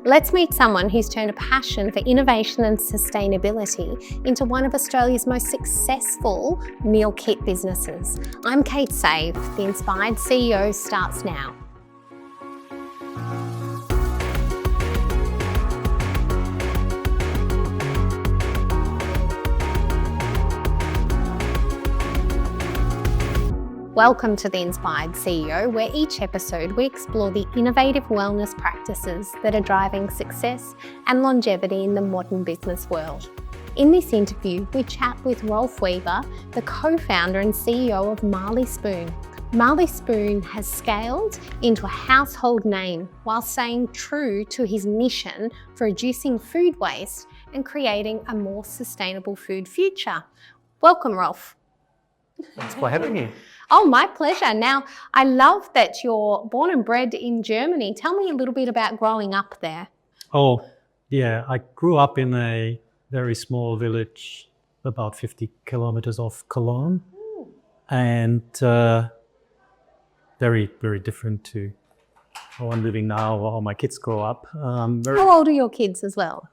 Let's meet someone who's turned a passion for innovation and sustainability into one of Australia's most successful meal kit businesses. I'm Kate Save. The Inspired CEO starts now. Welcome to The Inspired CEO, where each episode we explore the innovative wellness practices that are driving success and longevity in the modern business world. In this interview, we chat with Rolf Weber, the co-founder and CEO of Marley Spoon. Marley Spoon has scaled into a household name while staying true to his mission for reducing food waste and creating a more sustainable food future. Welcome, Rolf. Thanks for having me. Oh, my pleasure. Now, I love that you're born and bred in Germany. Tell me a little bit about growing up there. Oh, yeah. I grew up in a very small village about 50 kilometers off Cologne. And very, very different to how I'm living now or how my kids grow up. How old are your kids as well?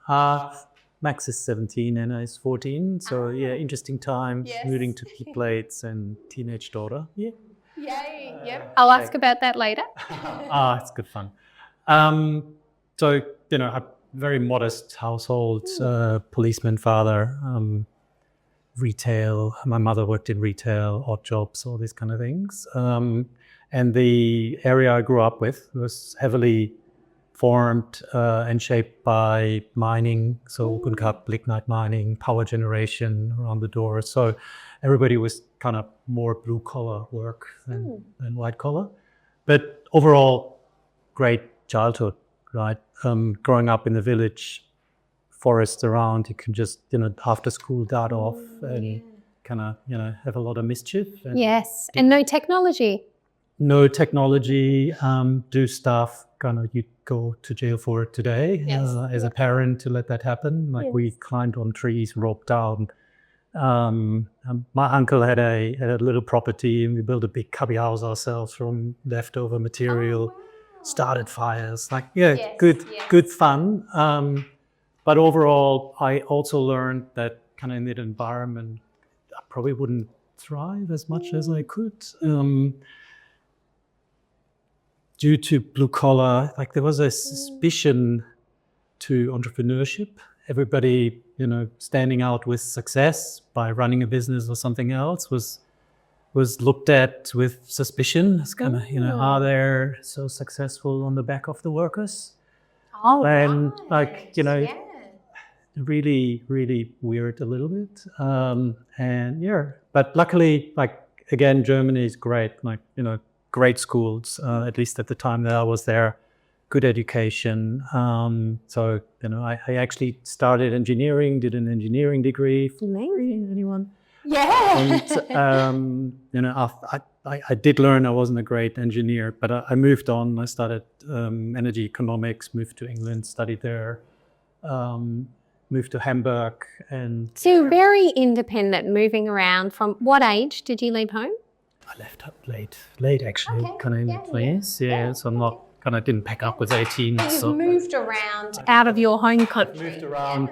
Max is 17 and Anna is 14. So yeah, interesting time, moving to key plates and teenage daughter. Yeah. Yay, yep. I'll ask about that later. It's good fun. So, a very modest household, policeman father, retail. My mother worked in retail, odd jobs, all these kind of things. And the area I grew up with was heavily formed and shaped by mining, so open cut lignite mining, power generation around the doors. So everybody was kind of more blue collar work than white collar. But overall, great childhood, right? Growing up in the village, forests around, you can just, after school dart off and kind of, have a lot of mischief. Yes, and no technology. No technology, do stuff, kind of you go to jail for it today as a parent to let that happen. We climbed on trees, roped down. My uncle had a little property and we built a big cubby house ourselves from leftover material, started fires, good fun. But overall, I also learned that kind of in that environment, I probably wouldn't thrive as much as I could. Due to blue collar, there was a suspicion to entrepreneurship. Everybody, standing out with success by running a business or something else was looked at with suspicion. It's kind of, are they so successful on the back of the workers? Oh, and really, really weird a little bit. But luckily, again, Germany is great. Great schools, at least at the time that I was there, good education. So, I actually started engineering, did an engineering degree. Amazing. Anyone? Yeah. And, I did learn I wasn't a great engineer, but I moved on. I started energy economics, moved to England, studied there, moved to Hamburg. And so you're very independent, moving around. From what age did you leave home? I left up late actually, kind of in the 20s. Yeah, so I'm not, kind of didn't pack up with 18. So you've moved around out of your home country. Moved around,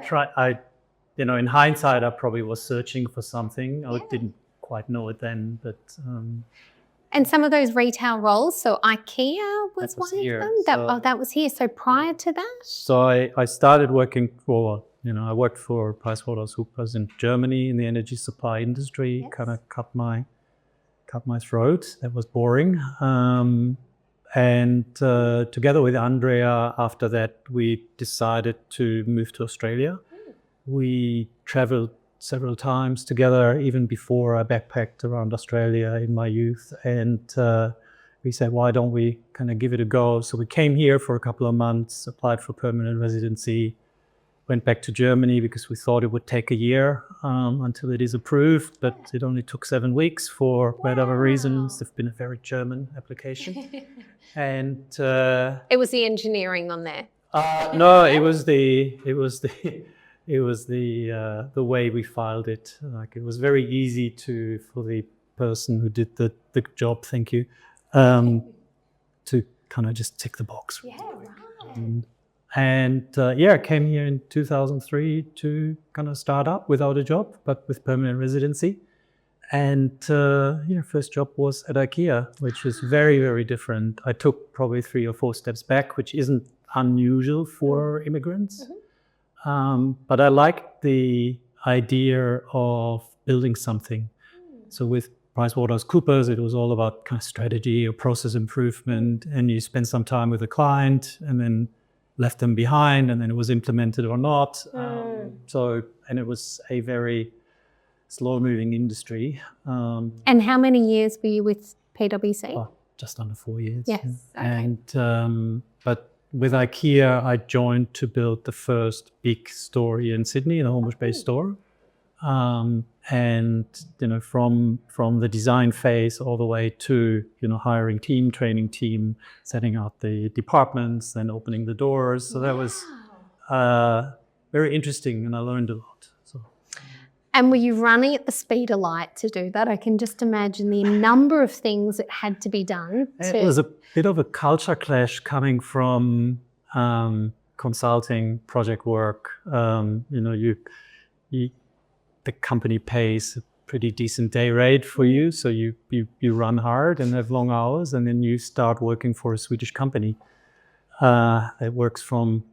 in hindsight, I probably was searching for something. I didn't quite know it then, but... And some of those retail roles, so IKEA was one here. of them? That was here. So prior to that? So I started working for, I worked for PricewaterhouseCoopers in Germany in the energy supply industry, kind of cut my throat. That was boring. And together with Andrea, after that, we decided to move to Australia. We traveled several times together, even before I backpacked around Australia in my youth. And we said, why don't we kind of give it a go? So we came here for a couple of months, applied for permanent residency, went back to Germany because we thought it would take a year until it is approved, but it only took 7 weeks for whatever reasons. They've been a very German application. And it was the engineering on there. No, it was the way we filed it. It was very easy for the person who did the job, thank you, to kind of just tick the box. Yeah, right. And I came here in 2003 to kind of start up without a job, but with permanent residency. And first job was at IKEA, which is very, very different. I took probably 3 or 4 steps back, which isn't unusual for immigrants. But I liked the idea of building something. So with PricewaterhouseCoopers, it was all about kind of strategy or process improvement, and you spend some time with a client and then left them behind, and then it was implemented or not. And it was a very slow-moving industry. And how many years were you with PwC? Oh, just under 4 years. Yes. Yeah. And but with IKEA, I joined to build the first big store here in Sydney, the Holmes Bay store. And from the design phase all the way to hiring team, training team, setting out the departments, then opening the doors. So that was very interesting, and I learned a lot. So. And were you running at the speed of light to do that? I can just imagine the number of things that had to be done. It was a bit of a culture clash coming from consulting, project work. The company pays a pretty decent day rate for you, so you run hard and have long hours, and then you start working for a Swedish company. It works from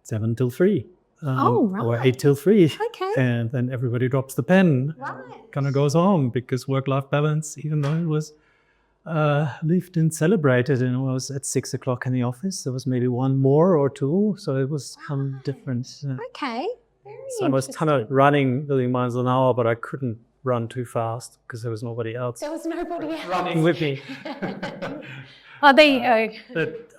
7 till 3. Right. Or 8 till 3. Okay. And then everybody drops the pen. Right. Kind of goes home, because work-life balance, even though it was lived and celebrated, and it was at 6 o'clock in the office, there was maybe 1 more or 2, so it was different. Okay. So I was kind of running 1 million miles an hour, but I couldn't run too fast because there was nobody else. There was nobody else running with me. Oh, there you go. But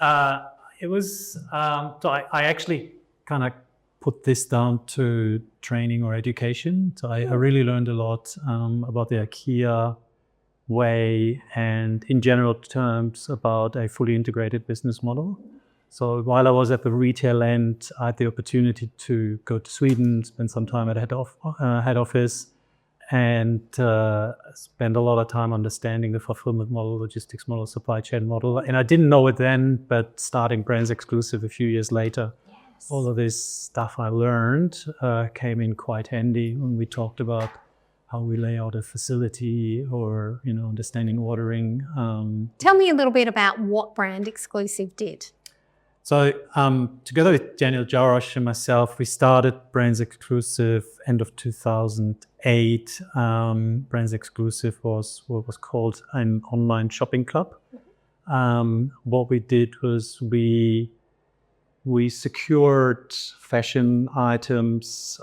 it was, so I actually kind of put this down to training or education. So I really learned a lot about the IKEA way, and in general terms about a fully integrated business model. So while I was at the retail end, I had the opportunity to go to Sweden, spend some time at head office, and spend a lot of time understanding the fulfillment model, logistics model, supply chain model. And I didn't know it then, but starting Brands Exclusive a few years later, all of this stuff I learned came in quite handy when we talked about how we lay out a facility, or understanding ordering. Tell me a little bit about what Brand Exclusive did. So together with Daniel Jarosh and myself, we started Brands Exclusive end of 2008. Brands Exclusive was what was called an online shopping club. What we did was we secured fashion items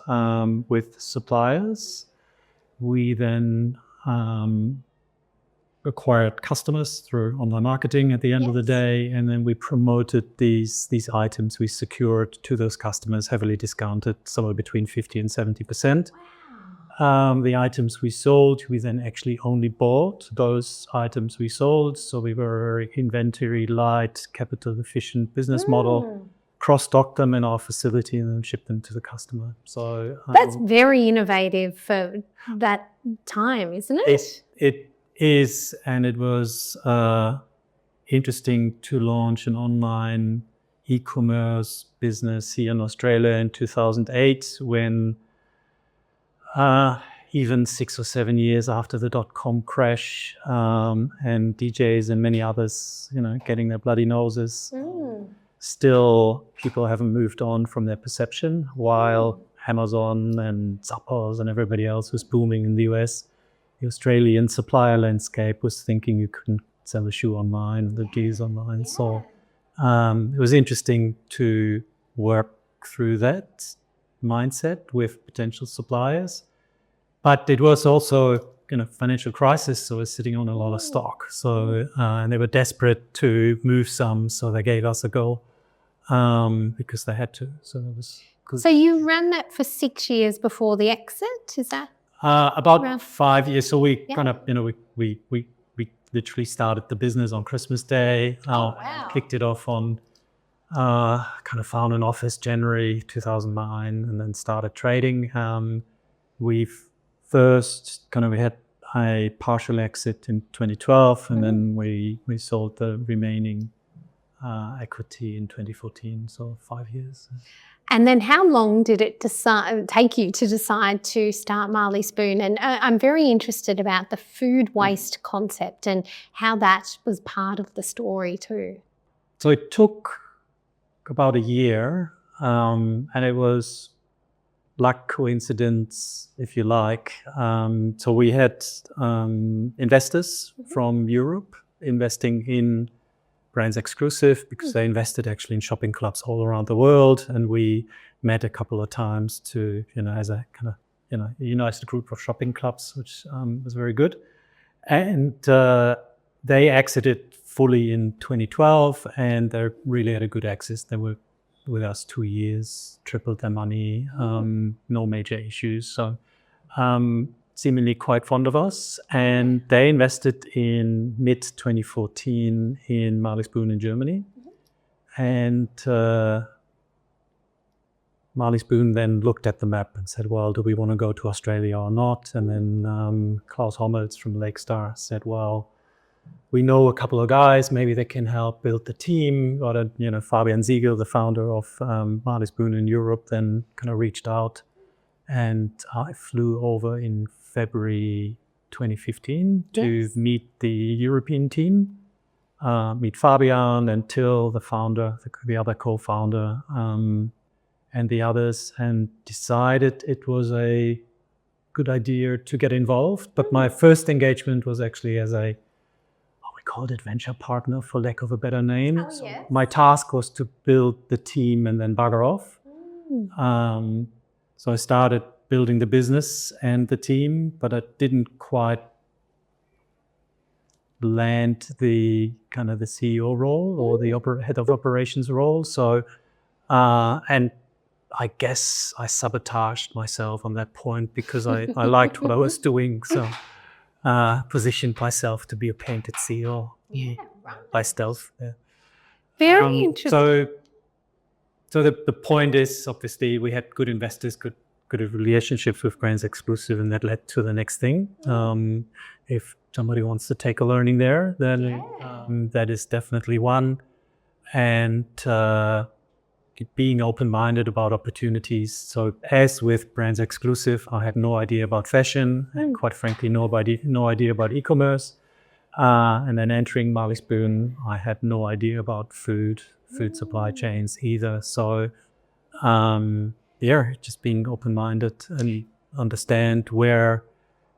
with suppliers. We then acquired customers through online marketing at the end of the day, and then we promoted these items we secured to those customers, heavily discounted, somewhere between 50 and 70%. Wow. The items we sold, we then actually only bought those items we sold. So we were a very inventory light, capital efficient business model. Cross-stock them in our facility and then ship them to the customer. So that's very innovative for that time, isn't it? It is, and it was interesting to launch an online e-commerce business here in Australia in 2008, when even 6 or 7 years after the dot-com crash, and DJs and many others, getting their bloody noses. Still, people haven't moved on from their perception, while Amazon and Zappos and everybody else was booming in the US. The Australian supplier landscape was thinking you couldn't sell a shoe online, the gears online. So it was interesting to work through that mindset with potential suppliers. But it was also financial crisis, so we're sitting on a lot of stock. So and they were desperate to move some, so they gave us a go because they had to. So it was good. So you ran that for 6 years before the exit, is that? About 5 years. So we kind of, we literally started the business on Christmas Day. Kicked it off on, kind of found an office January 2009, and then started trading. We've first we had a partial exit in 2012, and then we sold the remaining equity in 2014, so 5 years. And then how long did it take you to decide to start Marley Spoon? And I'm very interested about the food waste concept and how that was part of the story too. So it took about a year, and it was luck, coincidence, if you like. So we had investors from Europe investing in Brands Exclusive because they invested actually in shopping clubs all around the world, and we met a couple of times to, as a kind of, united group of shopping clubs, which was very good. And they exited fully in 2012, and they really had a good exit. They were with us 2 years, tripled their money, no major issues. So seemingly quite fond of us. And they invested in mid-2014 in Marley Spoon in Germany. And Marley Spoon then looked at the map and said, well, do we want to go to Australia or not? And then Klaus Hommels from Lakestar said, well, we know a couple of guys, maybe they can help build the team. Or, Fabian Siegel, the founder of Marley Spoon in Europe, then kind of reached out. And I flew over in February 2015 to meet the European team, meet Fabian and Till, the founder, the other co-founder, and the others, and decided it was a good idea to get involved. But my first engagement was actually as we called it venture partner for lack of a better name. Oh, yes. My task was to build the team and then bugger off. So I started building the business and the team, but I didn't quite land the kind of the CEO role or the head of operations role. So, and I guess I sabotaged myself on that point because I liked what I was doing. So positioned myself to be a painted CEO by stealth. Yeah. Very interesting. So the point is, obviously, we had good investors, good relationships with Brands Exclusive, and that led to the next thing. If somebody wants to take a learning there, then that is definitely one. And being open-minded about opportunities. So as with Brands Exclusive, I had no idea about fashion, and quite frankly, no idea about e-commerce. And then entering Marley Spoon, I had no idea about food supply chains either. So just being open-minded and understand where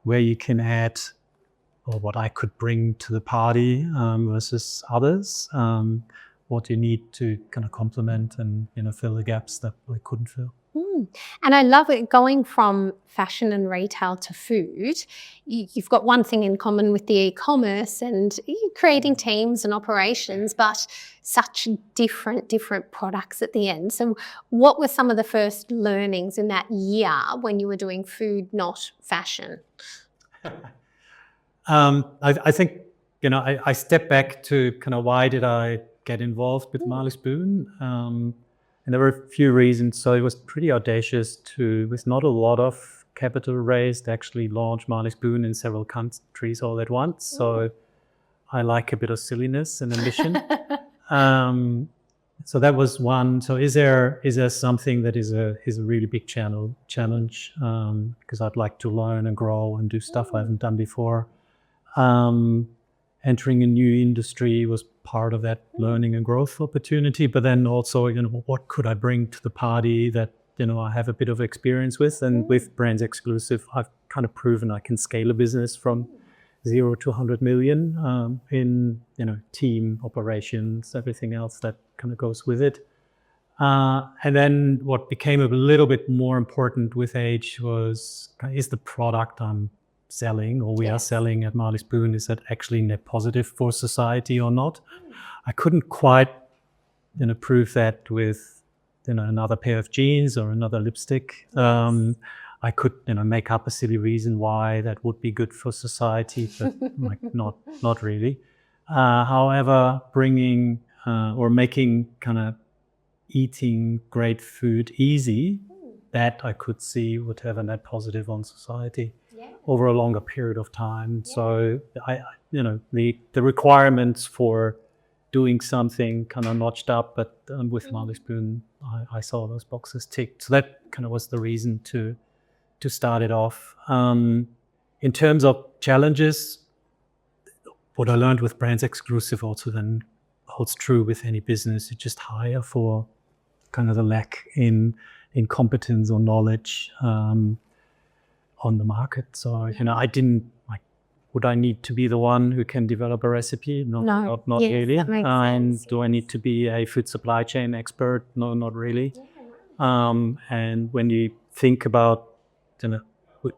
you can add or what I could bring to the party versus others. What you need to kind of complement and fill the gaps that I couldn't fill. And I love it, going from fashion and retail to food. You've got one thing in common with the e-commerce and creating teams and operations, but such different products at the end. So what were some of the first learnings in that year when you were doing food, not fashion? I think, I stepped back to kind of why did I get involved with Marley Spoon? And there were a few reasons. So it was pretty audacious with not a lot of capital raised, to actually launch Marley Spoon in several countries all at once. So I like a bit of silliness and ambition. So that was one. So is there something that is a really big challenge? Because I'd like to learn and grow and do stuff I haven't done before. Entering a new industry was part of that learning and growth opportunity, but then also, what could I bring to the party that, I have a bit of experience with, and with Brands Exclusive, I've kind of proven I can scale a business from 0 to 100 million in, team operations, everything else that kind of goes with it. And then what became a little bit more important with age is the product I'm selling, or we are selling at Marley Spoon, is that actually net positive for society or not? I couldn't quite prove that with another pair of jeans or another lipstick. I could make up a silly reason why that would be good for society, but not really. However, bringing or making kind of eating great food easy, that I could see would have a net positive on society over a longer period of time. So the requirements for doing something kind of notched up, but with Marley Spoon, I saw those boxes ticked. So that kind of was the reason to start it off. In terms of challenges, what I learned with Brands Exclusive also then holds true with any business. You just hire for kind of the lack in competence or knowledge on the market. So, I didn't like, would I need to be the one who can develop a recipe? No, not yes, really. that makes And sense. do I need to be a food supply chain expert? No, not really. And when you think about,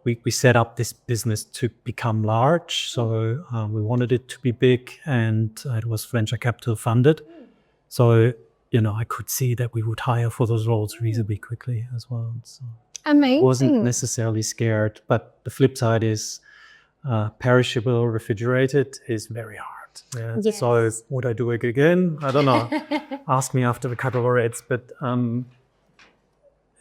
we set up this business to become large. So we wanted it to be big, and it was venture capital funded. So, I could see that we would hire for those roles reasonably quickly as well. So Amazing. I wasn't necessarily scared, but the flip side is perishable, refrigerated is very hard. Yeah. Yes. So would I do it again? I don't know. Ask me after the couple of Reds, but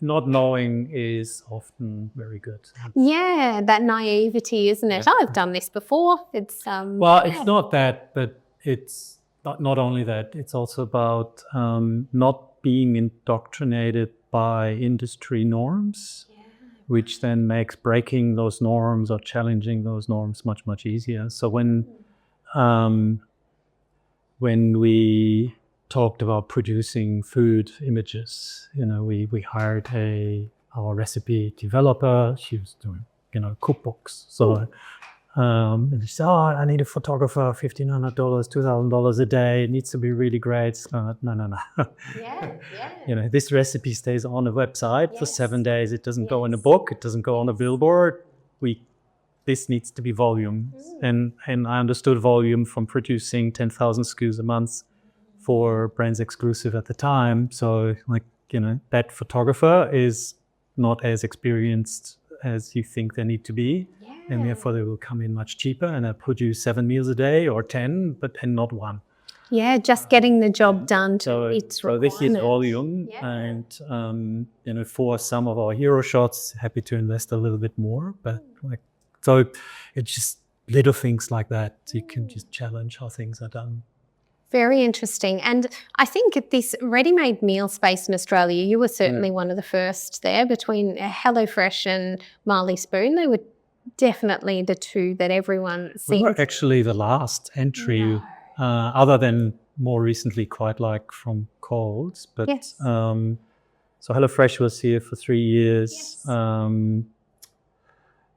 not knowing is often very good. Yeah, that naivety, isn't it? Yeah. I've done this before. It's Well, it's not that, but it's not only that. It's also about not being indoctrinated by industry norms, which then makes breaking those norms or challenging those norms much, much easier. So when we talked about producing food images, we hired our recipe developer. She was doing, cookbooks. So and she said, I need a photographer, $1,500, $2,000 a day. It needs to be really great. No. Yeah. This recipe stays on a website for 7 days. It doesn't go in a book. It doesn't go on a billboard. This needs to be volume. And I understood volume from producing 10,000 SKUs a month for Brands Exclusive at the time. So that photographer is not as experienced as you think they need to be. And therefore they will come in much cheaper, and I produce 7 meals a day or 10, and not one. Yeah, just getting the job done to its So requirements. this is volume, and for some of our hero shots, happy to invest a little bit more. But so it's just little things like that. You can just challenge how things are done. Very interesting. And I think at this ready-made meal space in Australia, you were certainly one of the first there. Between HelloFresh and Marley Spoon, they were definitely the two that everyone seemed. We were actually the last entry, other than more recently Quite Like from Coles. But Yes. so HelloFresh was here for 3 years. Yes.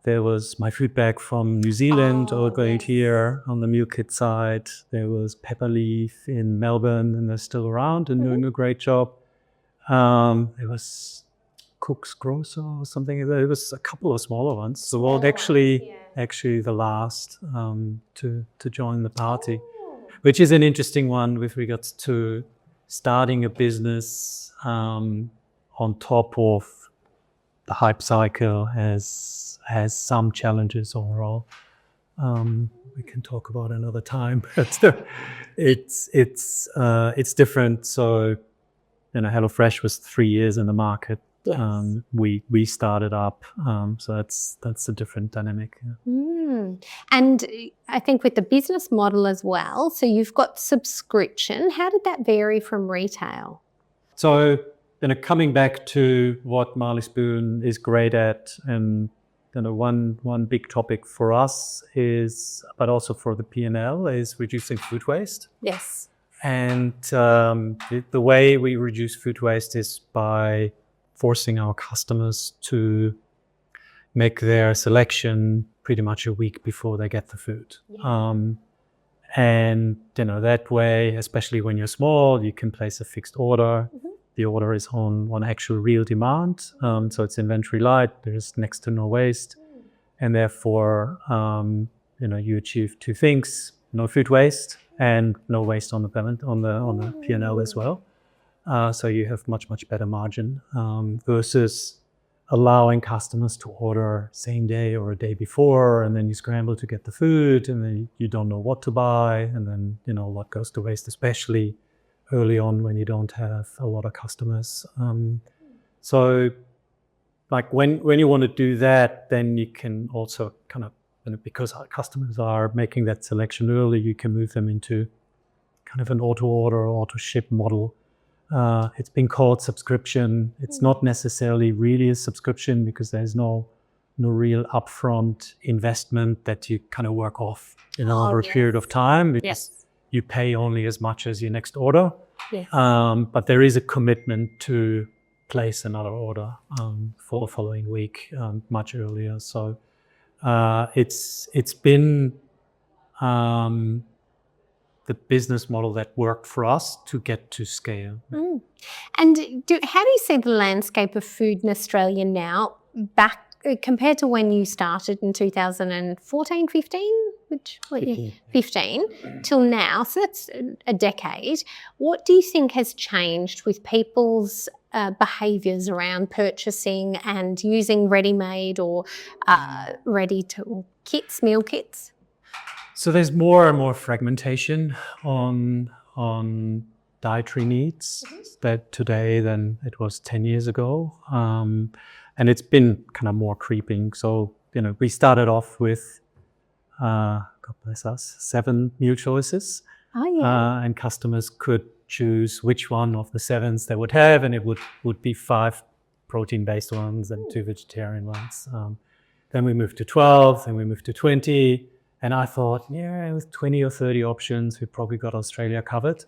There was My Food Bag from New Zealand, going here on the meal kit side. There was Pepperleaf in Melbourne, and they're still around and doing a great job. There was Cook's Grocer or something. There was a couple of smaller ones. So we're actually the last to join the party, which is an interesting one with regards to starting a business on top of the hype cycle has some challenges overall. We can talk about another time, but it's different. So, HelloFresh was 3 years in the market. Yes. We started up, so that's a different dynamic. Yeah. And I think with the business model as well, so you've got subscription. How did that vary from retail? So, coming back to what Marley Spoon is great at, and one big topic for us is, but also for the P&L, is reducing food waste. Yes. And the way we reduce food waste is by forcing our customers to make their selection pretty much a week before they get the food. And that way, especially when you're small, you can place a fixed order. The order is on actual real demand, so it's inventory light. There's next to no waste, and therefore, you achieve two things: no food waste and no waste on the payment on the P&L as well. So you have much better margin versus allowing customers to order same day or a day before, and then you scramble to get the food, and then you don't know what to buy, and then a lot goes to waste, especially early on when you don't have a lot of customers. So when you want to do that, then you can also kind of, because our customers are making that selection early, you can move them into kind of an auto-order, auto-ship model. It's been called subscription. It's not necessarily really a subscription because there's no real upfront investment that you kind of work off over a period of time, because you pay only as much as your next order. Yes. But there is a commitment to place another order for the following week much earlier. So it's been the business model that worked for us to get to scale. And how do you see the landscape of food in Australia now, back compared to when you started in 2014, 15? 15 till now, so that's a decade. What do you think has changed with people's behaviours around purchasing and using ready-made or meal kits? So there's more and more fragmentation on dietary needs that today than it was 10 years ago. And it's been kind of more creeping. So, we started off with, God bless us, 7 meal choices. And customers could choose which one of the 7s they would have, and it would be 5 protein-based ones and 2 vegetarian ones. Then we moved to 12, then we moved to 20. And I thought, with 20 or 30 options, we probably got Australia covered.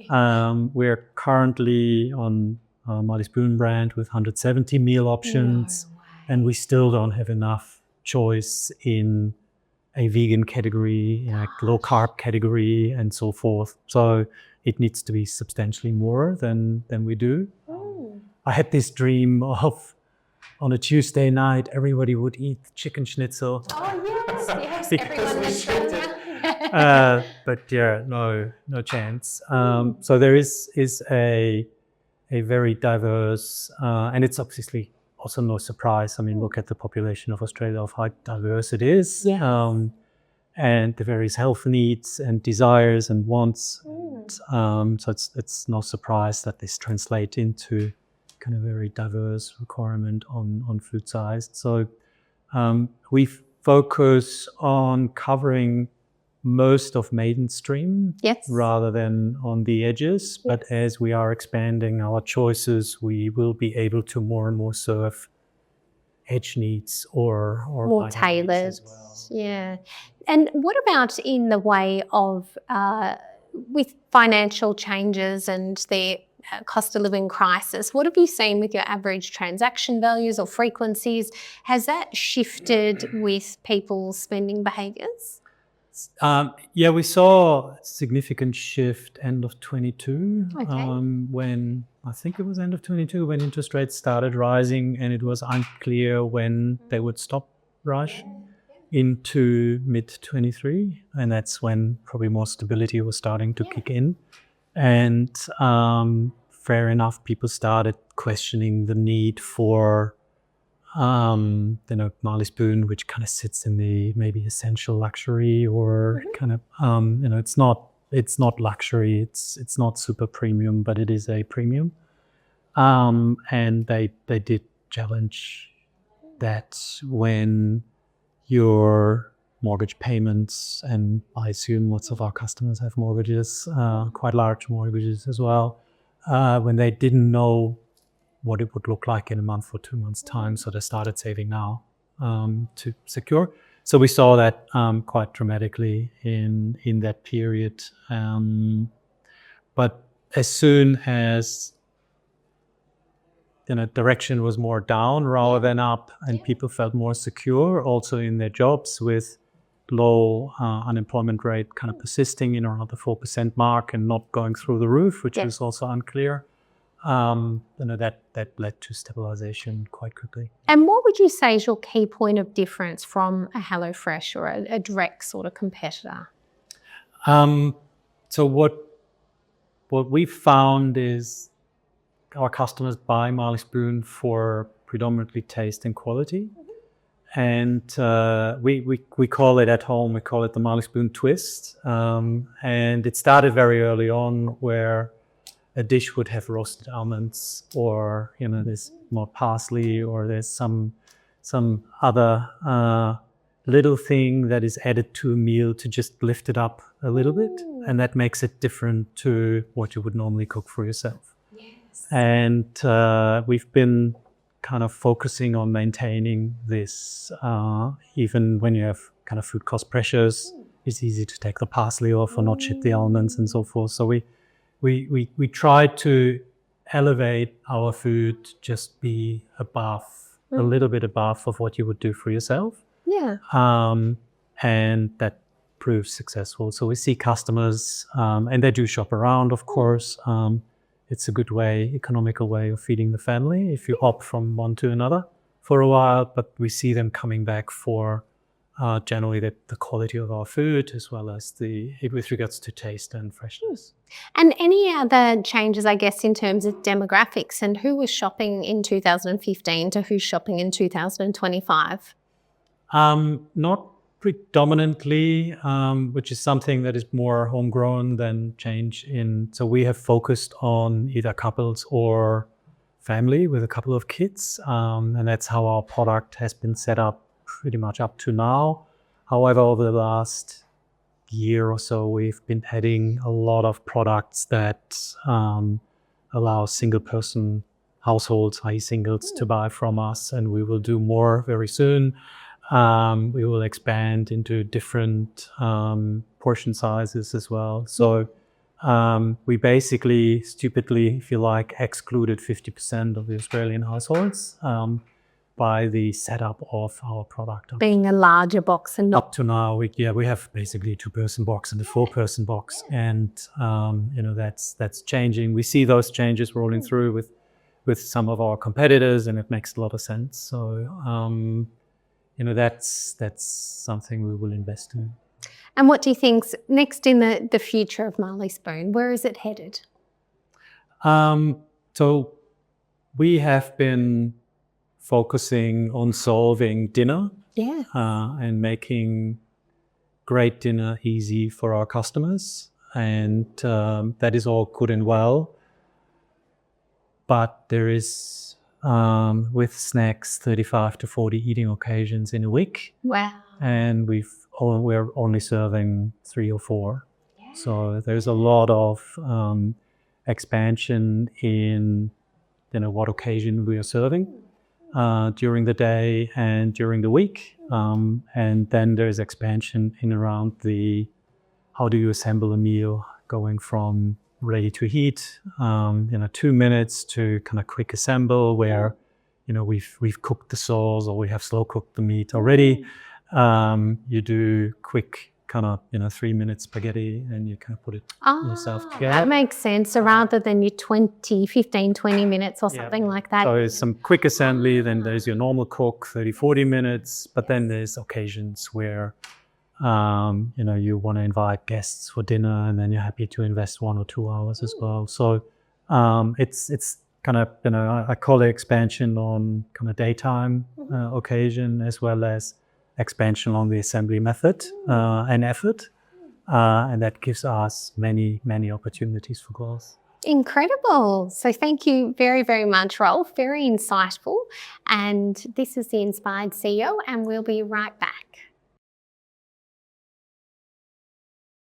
We're currently on Marley Spoon brand with 170 meal options, and we still don't have enough choice in a vegan category, low carb category, and so forth. So it needs to be substantially more than we do. I had this dream of, on a Tuesday night, everybody would eat chicken schnitzel. Yes, everyone restricted. But no chance. So there is a very diverse, and it's obviously also no surprise. I mean, look at the population of Australia, of how diverse it is, and the various health needs and desires and wants. So it's no surprise that this translates into kind of very diverse requirement on food size. So we focus on covering most of mainstream rather than on the edges. But as we are expanding our choices, we will be able to more and more serve edge needs or more tailored. Yeah. And what about in the way of with financial changes and the cost of living crisis, what have you seen with your average transaction values or frequencies? Has that shifted with people's spending behaviours? We saw a significant shift end of 22, when I think it was end of 22 when interest rates started rising, and it was unclear when they would stop rush into mid 23, and that's when probably more stability was starting to kick in. And fair enough, people started questioning the need for Marley Spoon, which kind of sits in the maybe essential luxury, or kind of it's not luxury, it's not super premium, but it is a premium. And they did challenge that when your mortgage payments, and I assume lots of our customers have mortgages, quite large mortgages as well, when they didn't know what it would look like in a month or 2 months' time. So they started saving now to secure. So we saw that quite dramatically in that period. But as soon as direction was more down rather than up, and people felt more secure also in their jobs, with low unemployment rate kind of persisting around the 4% mark and not going through the roof, which was also unclear. That led to stabilization quite quickly. And what would you say is your key point of difference from a HelloFresh or a direct sort of competitor? So what we found is our customers buy Marley Spoon for predominantly taste and quality. And we call it at home, we call it the Marley Spoon twist. And it started very early on, where a dish would have roasted almonds, or there's more parsley, or there's some other little thing that is added to a meal to just lift it up a little bit. and that makes it different to what you would normally cook for yourself. Yes. And we've been kind of focusing on maintaining this, even when you have kind of food cost pressures. It's easy to take the parsley off or not chip the almonds and so forth. So we try to elevate our food, just be above, a little bit above of what you would do for yourself. Yeah. And that proves successful. So we see customers, and they do shop around, of course. It's a good way, economical way of feeding the family if you hop from one to another for a while. But we see them coming back for generally the quality of our food, as well as with regards to taste and freshness. And any other changes, I guess, in terms of demographics and who was shopping in 2015 to who's shopping in 2025? Not predominantly, which is something that is more homegrown than change in. So we have focused on either couples or family with a couple of kids, and that's how our product has been set up pretty much up to now. However, over the last year or so, we've been adding a lot of products that allow single-person households, i.e. singles, to buy from us, and we will do more very soon. We will expand into different portion sizes as well. So we basically, stupidly, if you like, excluded 50% of the Australian households by the setup of our product. Being a larger box and not... Up to now, we have basically a 2-person box and a 4-person box, and that's changing. We see those changes rolling through with some of our competitors, and it makes a lot of sense. So that's something we will invest in. And what do you think's next in the future of Marley Spoon? Where is it headed? So we have been focusing on solving dinner, and making great dinner easy for our customers, and that is all good and well. But there is, with snacks, 35 to 40 eating occasions in a week. Wow. And we're only serving 3 or 4. Yeah. So there's a lot of expansion in what occasion we are serving during the day and during the week. And then there's expansion in around how do you assemble a meal, going from ready to heat, 2 minutes, to kind of quick assemble where, we've cooked the sauce or we have slow cooked the meat already. You do quick kind of, 3-minute spaghetti, and you kind of put it yourself together. That makes sense. So rather than your 15, 20 minutes or something like that. So there's some quick assembly, then there's your normal cook, 30, 40 minutes, but then there's occasions where you want to invite guests for dinner, and then you're happy to invest 1 or 2 hours as well. So it's kind of, I call it expansion on kind of daytime occasion, as well as expansion on the assembly method and effort. And that gives us many, many opportunities for growth. Incredible. So thank you very, very much, Rolf. Very insightful. And this is the Inspired CEO, and we'll be right back.